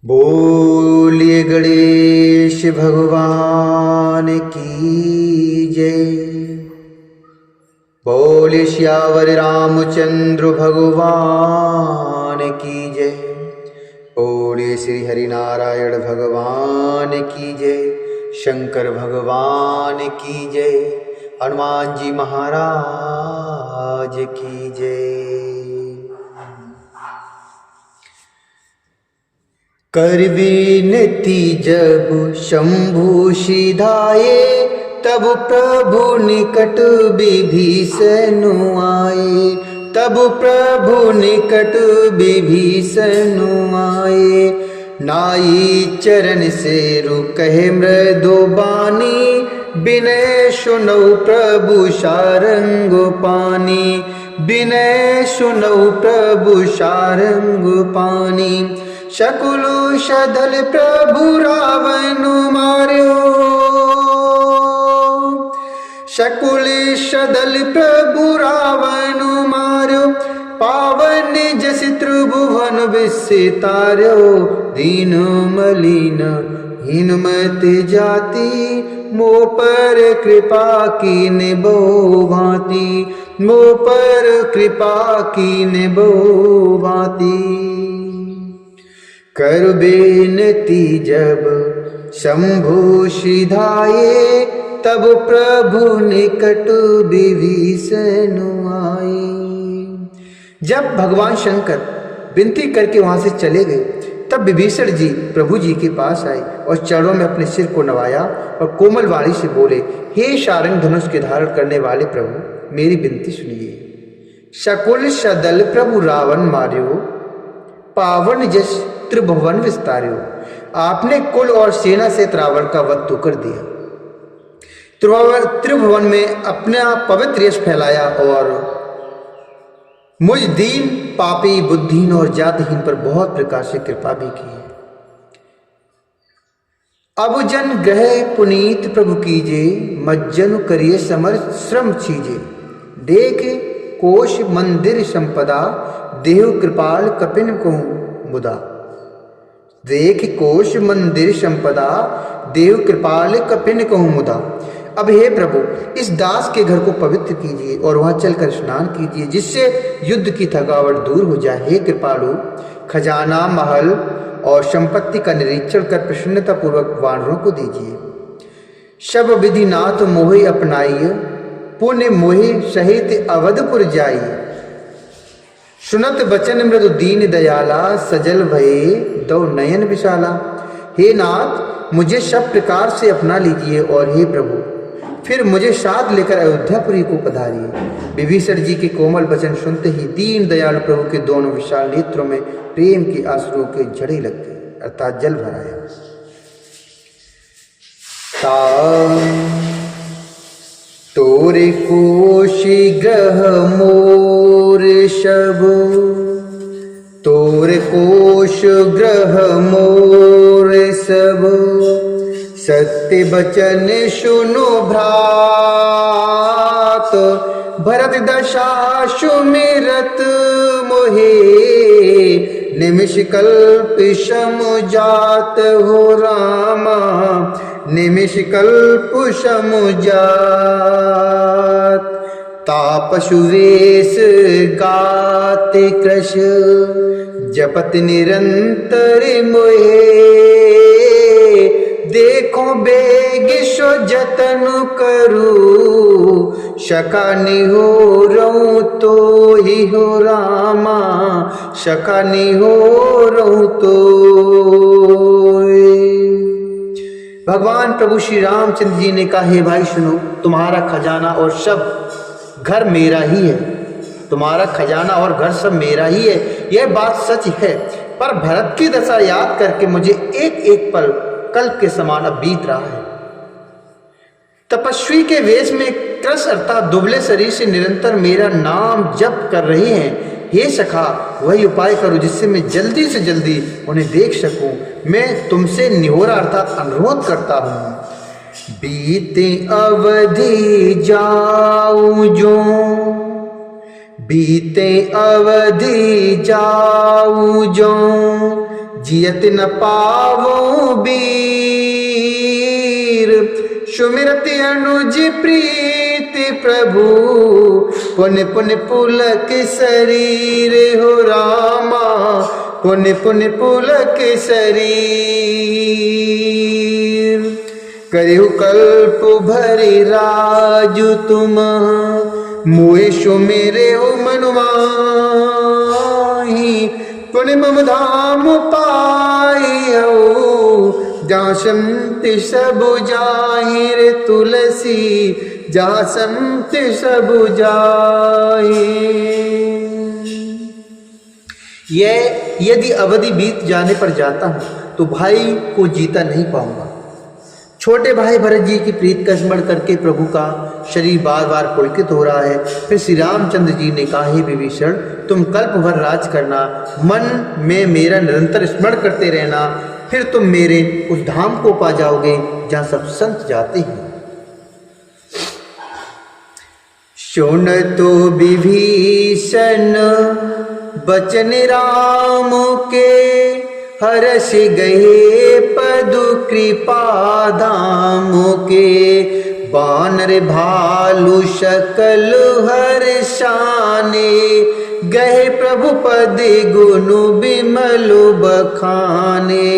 बोलिए गणेश भगवान की जय। बोलिए श्यावर रामचंद्र भगवान की जय। बोलिए श्री हरिनारायण भगवान की जय। शंकर भगवान की जय। हनुमान जी महाराज की जय। कर विनती जब शंभु सिधाए, तब प्रभु निकट विभीषण आए। तब प्रभु निकट विभीषण आए। नाई चरण से रुकहे मृदु बानी, विनय सुनौ प्रभु सारंग पानी। विनय सुनौ प्रभु सारंग पानी। शकुलु सदल प्रभु रावण मार्यो। शकुल सदल प्रभु रावण मार्यो। पावन जस त्रिभुवन विसितार्यो। दीन मलिन हीनमति जाति, मोह पर कृपा कीन बहु भांति। मोह पर कृपा कीन बहु भांति। कर बेनती जब शंभु सिधाए, तब प्रभु निकट विभीषण आए। जब भगवान शंकर विनती करके वहां से चले गए, तब विभीषण जी प्रभु जी के पास आए और चरणों में अपने सिर को नवाया और कोमल वाणी से बोले, हे शारंग धनुष के धारण करने वाले प्रभु, मेरी विनती सुनिए। शकुल सदल प्रभु रावण मार्यो, पावन जस त्रिभुवन विस्तार्यो। आपने कुल और सेना से रावण का वध तो कर दिया, त्रिभुवन में अपना पवित्र यश फैलाया और मुझ दीन पापी बुद्धिहीन और जातिहीन पर बहुत प्रकार से कृपा भी की है। अब जन ग्रह पुनीत प्रभु कीजे, मज्जन करिए समर श्रम चीजे। देख कोश मंदिर संपदा, देव कृपाल कपिन को मुदा। देख कोश मंदिर संपदा, देव कृपाल कपिन कहूँ मुदा। अब हे प्रभु, इस दास के घर को पवित्र कीजिए और वहां चलकर स्नान कीजिए, जिससे युद्ध की थकावट दूर हो जाए। हे कृपालु, खजाना महल और संपत्ति का निरीक्षण कर प्रसन्नता पूर्वक वानरों को दीजिए। शब विधि नाथ मोहि अपनाइए, पुण्य मोहि सहित अवधपुर जाइए। सुनत बचन मृदु दीन दयाला, सजल भये दो नयन विशाला। हे नाथ, मुझे सब प्रकार से अपना लीजिए और हे प्रभु, फिर मुझे साथ लेकर अयोध्यापुरी को पधारिए। विभीषण जी के कोमल वचन सुनते ही दीन दयालु प्रभु के दोनों विशाल नेत्रों में प्रेम के आंसुओं के झड़े लग गए, अर्थात जल भर आया। तोरे कोशि ग्रह मोर सब, तोरे कोश ग्रह मोर सब। सत्य बचन सुनो भ्रात, भरत दशा सुमिरत मोहे। निमिष कल्प सम जात हो रामा, निमिष कल्प सम जात। तापसु वेश गाते कृश, जपत निरंतर मोहे। देखो बेग सो जतन करू, शका निहोरऊं तो ही हो रामा, शका निहोरऊं तो। भगवान प्रभु श्री रामचंद्र जी ने कहा, हे भाई सुनो, तुम्हारा खजाना और सब घर मेरा ही है। तुम्हारा खजाना और घर सब मेरा ही है, यह बात सच है। पर भरत की दशा याद करके मुझे एक एक पल कल्प के समान अब बीत रहा है। तपस्वी के वेश में कृष अर्थात दुबले शरीर से निरंतर मेरा नाम जप कर रहे हैं। हे सखा, वही उपाय करो जिससे मैं जल्दी से जल्दी उन्हें देख सकूं। मैं तुमसे निहोरा अर्थात अनुरोध करता हूं। बीते अवधि जाऊं जो, बीते अवधि जाऊं जो, जियत न पावो बीर, सुमिरति अनुज प्रीति प्रभु, पुण्य पुण्य पुलक शरीर हो रामा, पुण्य पुण्य पुलक शरीर। करिहु कल्प भरि राजु तुम, मोहे सुमिरे हो मनुमाही, पुण्य मम धाम पाइयो, जहाँ संति सब जाहि रे तुलसी, जहाँ संति सब जाहि। यह यदि अवधि बीत जाने पर जाता हूँ तो भाई को जीता नहीं पाऊंगा। छोटे भाई भरत जी की प्रीत का स्मरण करके प्रभु का शरीर बार बार पुलकित हो रहा है। फिर श्री रामचंद्र जी ने कहा, हे विभीषण, तुम कल्प भर राज करना, मन में मेरा निरंतर स्मरण करते रहना, फिर तुम मेरे उस धाम को पा जाओगे जहां सब संत जाते हैं। सुन तो विभीषण बचन राम के, हरष गए पदु कृपा धाम के, बानर भालु सकल हर्षाने, गए प्रभु पद गुनु बिमलु बखाने।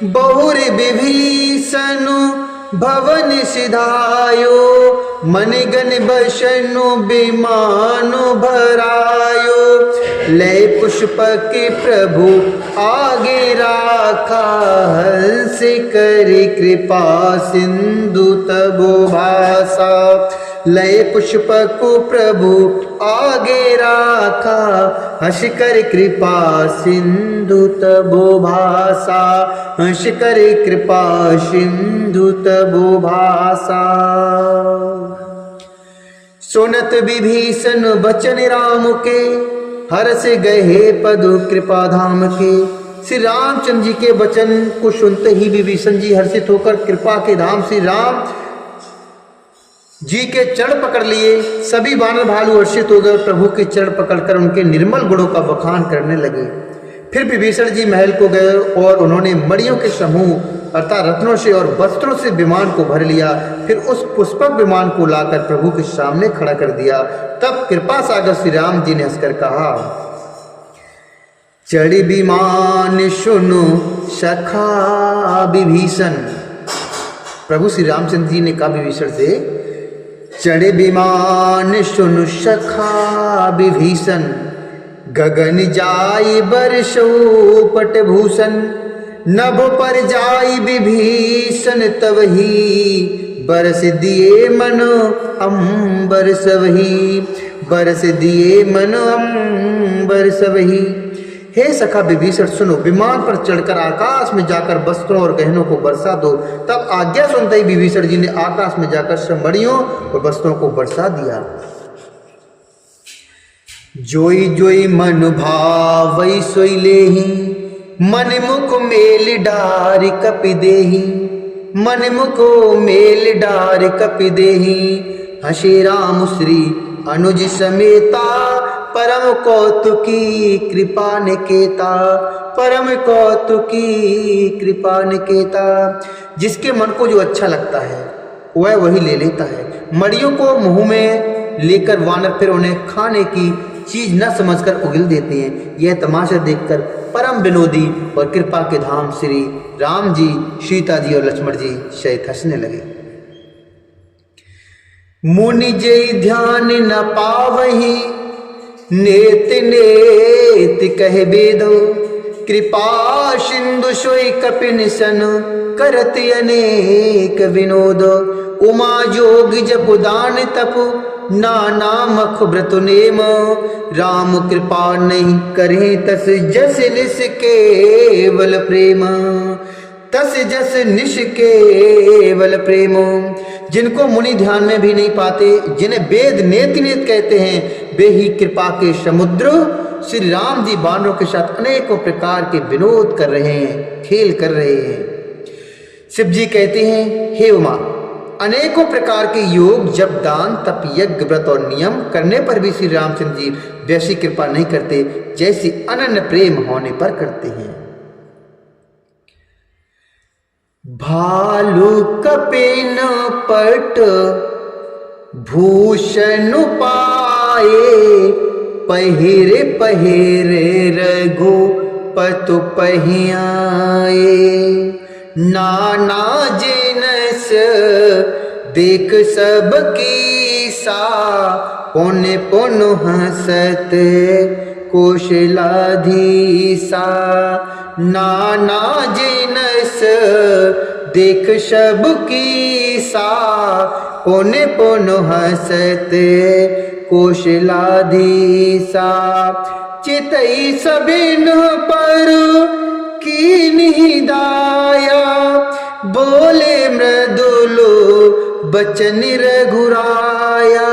बहुर विभीषण भवन सिधायो, मन गण बसनु विमानु भरायो, लय पुष्प के प्रभु आगे राखा, हंस कर कृपा सिंधु तबो भाषा। लय पुष्प को प्रभु आगे राखा, हंस कर कृपा सिंधु तबो भाषा, हंस कर कृपा सिंधु तबो भाषा। सुनत विभीषण बचन राम के, हर्ष गए पदु कृपा धाम के। श्री रामचंद्र जी के वचन को सुनते ही विभीषण जी हर्षित होकर कृपा के धाम श्री राम जी के चरण पकड़ लिए। सभी वानर भालू हर्षित हो गए, प्रभु के चरण पकड़कर उनके निर्मल गुणों का बखान करने लगे। फिर विभीषण जी महल को गए और उन्होंने मणियों के समूह अर्थात रत्नों से और वस्त्रों से विमान को भर लिया। फिर उस पुष्पक विमान को लाकर प्रभु के सामने खड़ा कर दिया। तब कृपा सागर श्री राम जी ने हंसकर कहा, चढ़ी विमान सुनो सखा विभीषण। प्रभु श्री रामचंद्र जी ने कहा विभीषण से, चढ़े विमान सुनु सखा विभीषण, गगन जाई बरसो पटभूषण, नभ पर जाई विभीषण तवही, बरस दिए मनो अंबर सवही, बरस दिए मनो अंबर सवही। हे सखा विभीषण सुनो, विमान पर चढ़कर आकाश में जाकर वस्त्रों और गहनों को बरसा दो। तब आज्ञा सुनते ही विभीषण जी ने आकाश में जाकर समड़ियों और वस्त्रों को बरसा दिया। जोई जोई मन भावई सोई लेही, मन मुख मेल डार कपि देही, मन मुख मेल डार कपि देही। हंसे राम श्री अनुज समेता, परम कौतुकी कृपा निकेता, परम कौतुकी कृपा निकेता। जिसके मन को जो अच्छा लगता है वह वही ले लेता है। मड़ियों को मुंह में लेकर वानर फिर उन्हें खाने की चीज न समझकर उगल देते हैं। यह तमाशा देखकर परम विनोदी और कृपा के धाम श्री राम जी, सीता जी और लक्ष्मण जी सहित हंसने लगे। मुनि जय ध्यान न पावही, नेत नेत कहे वेदो, कृपा सिंधु सोई कपिन सन, करत अनेक विनोद। उमा जोग जप दान तप, नाना मख व्रत नेम, राम कृपा नहीं करे तस जस निस केवल प्रेम, तस जस निश केवल प्रेम। जिनको मुनि ध्यान में भी नहीं पाते, जिन्हें वेद नेति नेत कहते हैं, वे ही कृपा के समुद्र श्री राम जी वानरों के साथ अनेकों प्रकार के विनोद कर रहे हैं, खेल कर रहे हैं। शिव जी कहते हैं, हे उमा, अनेकों प्रकार के योग, जप, दान, तप, यज्ञ, व्रत और नियम करने पर भी श्री रामचंद्र जी वैसी कृपा नहीं करते जैसी अनन्य प्रेम होने पर करते हैं। भालु कपिन पट भूषण पाए, पहिरे पहिरे रघुपति पहियाए। नाना जिनस देख सब कीसा, पुन पुन हसत कौशलाधीसा। नाना जिनस देख सब कीसा, पुन पुन हसत कौशलाधीसा। चितई सबिन पर कीन्ही दाया, बोले मृदुलो बचन रघुराया।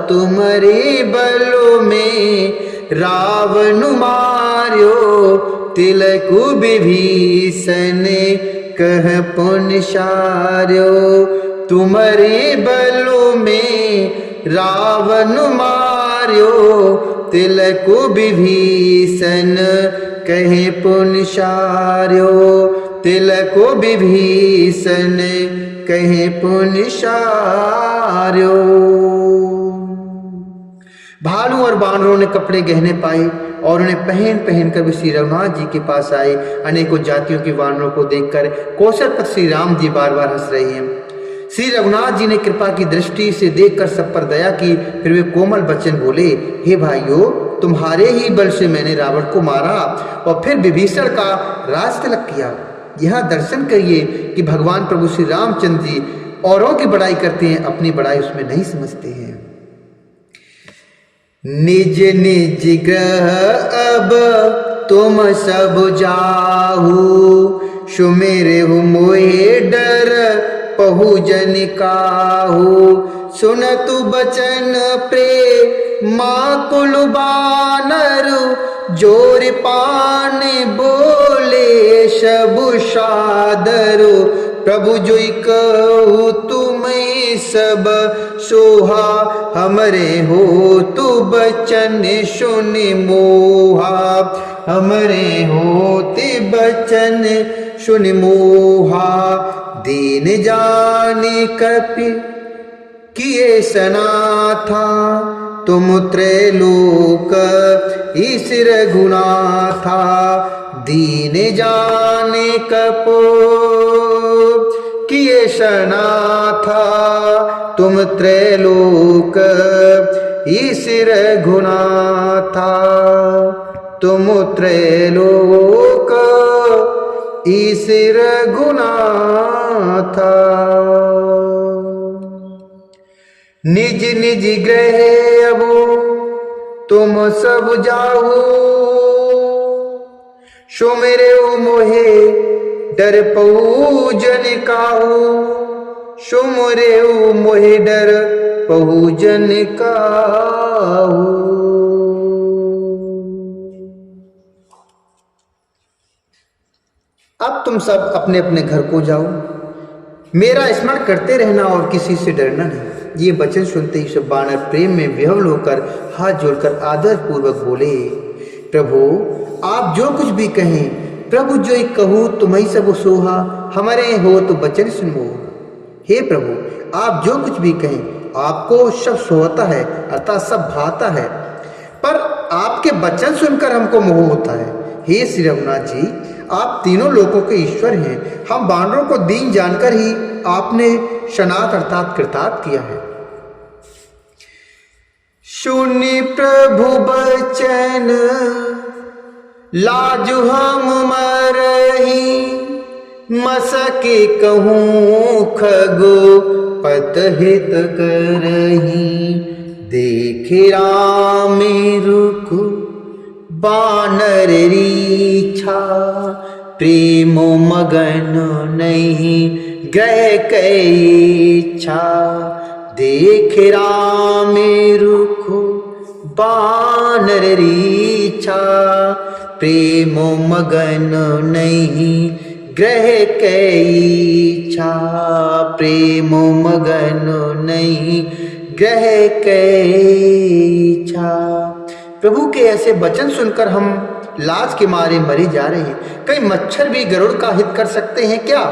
तुम्हारे बलों में रावण मार्यो, तिलकु विभीषण कह पुन सार्यो। तुम्हारे बलों में रावण मार्यो, तिलकु विभीषण कहे पुन सार्यो। तिलकु विभीषण कहे पुन सार्यो। भालू और बानरों ने कपड़े गहने पाए और उन्हें पहन पहन कर भी श्री रघुनाथ जी के पास आए। अनेकों जातियों के वानरों को देखकर कौशलपति श्री राम जी बार बार हंस रहे हैं। श्री रघुनाथ जी ने कृपा की दृष्टि से देखकर सब पर दया की। फिर वे कोमल वचन बोले, हे भाइयों, तुम्हारे ही बल से मैंने रावण को मारा और फिर विभीषण का राज तिलक किया। यहाँ दर्शन करिए कि भगवान प्रभु श्री रामचंद्र जी औरों की बड़ाई करते हैं, अपनी बड़ाई उसमें नहीं समझते हैं। निज निज ग्रह अब तुम सब जाहू, सुमेरे मोहे डर पहु जन काहू। सुनतु बचन प्रेमाकुल बानर, जोर पान बोले सबु सादर। प्रभु जोई कहू तुम्हें सब सोहा, हमरे हो तु बचन सुन मोहा। हमरे होते बचन सुन मोहा। दीन जाने कपि किए सनाथा, तुम त्रैलोक ईश रघुनाथा। दीन जाने कपो किए सनाथा, तुम त्रैलोक ईश रघुनाथा। तुम त्रैलोक ईश रघुनाथा। निज निज गृह अबो तुम सब जाहू, सुमेरे मोहे डर पहु जन काहू। सुमेरे मोहे डर पहु जन काहू। अब तुम सब अपने अपने घर को जाओ, मेरा स्मरण करते रहना और किसी से डरना नहीं। ये वचन सुनते ही सब बानर प्रेम में विह्वल होकर हाथ जोड़कर आदर पूर्वक बोले, प्रभु आप जो कुछ भी कहें, प्रभु जो एक कहूँ तुम्हें सब सोहा, हमारे हो तो बचन सुन मोहा। हे प्रभु आप जो कुछ भी कहें, आपको सब सोहता है, अर्थात सब भाता है, पर आपके वचन सुनकर हमको मोह होता है। हे श्री रघुनाथ जी, आप तीनों लोकों के ईश्वर हैं। हम बानरों को दीन जानकर ही आपने शनात अर्थात कृतार्थ किया है। सुनि प्रभु बचन लाजु हम मरही, मसके कहूँ खगो पत हित करही। देखे राम रुख बानर रीछा, प्रेम मगन नहीं ग्रह कई इच्छा। देख राम रुख बानर रीछा, प्रेम मगन नहीं ग्रह कई इच्छा। प्रेम मगन नहीं ग्रह कई इच्छा। प्रभु के ऐसे वचन सुनकर हम लाज के मारे मरे जा रहे हैं। कई मच्छर भी गरुड़ का हित कर सकते हैं क्या?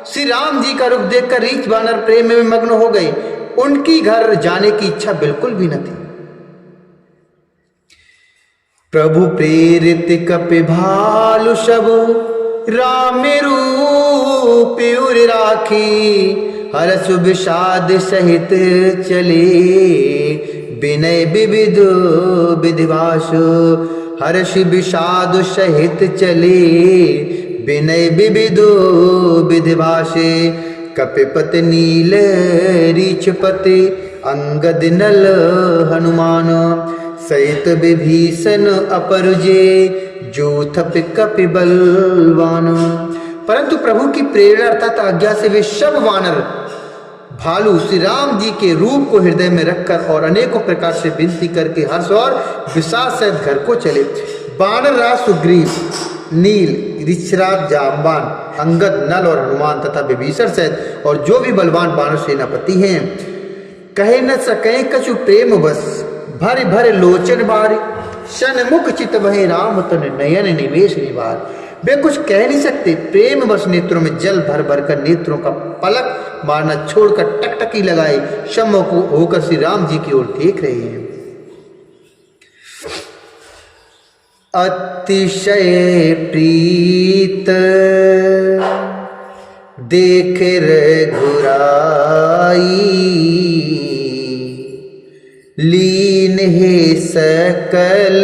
श्री राम जी का रुख देखकर रीछ वानर प्रेम में मग्न हो गए। उनकी घर जाने की इच्छा बिल्कुल भी न थी। प्रभु प्रेरित कपि भालु सब राम रूप उर राखी, हर्ष विषाद सहित चले विनय विविध विधिवास। हर्ष विषाद सहित चले विनय विविध विधिवासे। कपिपति नील रीछपति अंगद नल हनुमान, सहित विभीषण अपरुजे जोथप कपि बलवान। परंतु प्रभु की प्रेरणा अर्थात आज्ञा से वे सब वानर भालू श्री राम जी के रूप को हृदय में रखकर और अनेकों प्रकार से विनती करके हर्ष और विषाद सहित घर को चले। वानर राज सुग्रीव, नील, ऋषराज, जाम्बान, अंगद, नल और हनुमान तथा विभीषण सहित और जो भी बलवान वानर सेनापति हैं, कहे न सके कछु प्रेम बस, भर भर लोचन बारी, सन्मुख चित वहे राम तन नयन निवेश निवार। वे कुछ कह नहीं सकते, प्रेम बस नेत्रों में जल भर भर कर नेत्रों का पलक मारना छोड़कर टकटकी लगाए सम्मुख होकर श्री राम जी की ओर देख रहे हैं। अतिशय प्रीत देख रघुराई, लीन है सकल